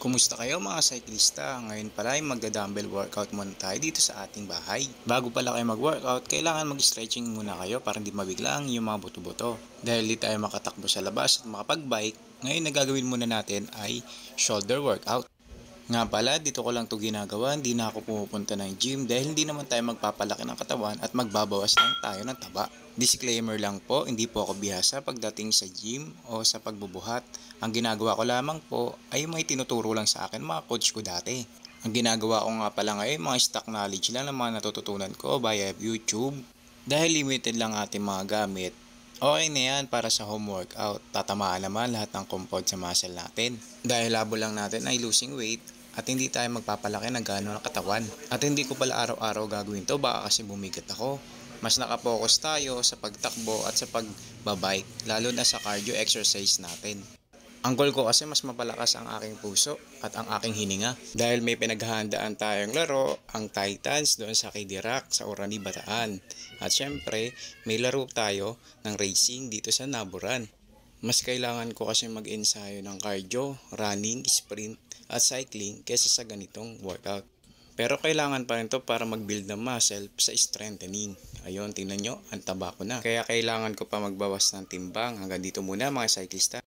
Kumusta kayo mga cyclista? Ngayon pala ay magda-dumbbell workout muna tayo dito sa ating bahay. Bago pala kayo mag-workout, kailangan mag-stretching muna kayo para hindi mabigla ang iyong mga buto-buto. Dahil di tayo makatakbo sa labas at makapag-bike, ngayon na gagawin muna natin ay shoulder workout. Nga pala, dito ko lang to ginagawa, hindi na ako pumupunta ng gym dahil hindi naman tayo magpapalaki ng katawan at magbabawas lang tayo ng taba. Disclaimer lang po, hindi po ako bihasa pagdating sa gym o sa pagbubuhat. Ang ginagawa ko lamang po ay may tinuturo lang sa akin mga coach ko dati. Ang ginagawa ko nga pala ngayon, mga stock knowledge lang ng mga natututunan ko via YouTube. Dahil limited lang ating mga gamit, okay na yan para sa home workout. Tatamaan naman lahat ng compound sa muscle natin. Dahil labo lang natin ay losing weight at hindi tayo magpapalaki ng gano'n ng katawan. At hindi ko pala araw-araw gagawin to, baka kasi bumigat ako. Mas nakapokus tayo sa pagtakbo at sa pagbabike, lalo na sa cardio exercise natin. Ang goal ko kasi mas mapalakas ang aking puso at ang aking hininga. Dahil may pinaghahandaan tayong laro, ang Titans doon sa Kidirak sa Orani, Bataan. At syempre, may laro tayo ng racing dito sa Naburan. Mas kailangan ko kasi mag-ensayo ng cardio, running, sprint at cycling kaysa sa ganitong workout. Pero kailangan pa rin to para mag-build ng muscle sa strengthening. Ayun, tingnan nyo, ang taba ko na. Kaya kailangan ko pa magbawas ng timbang. Hanggang dito muna mga cyclista.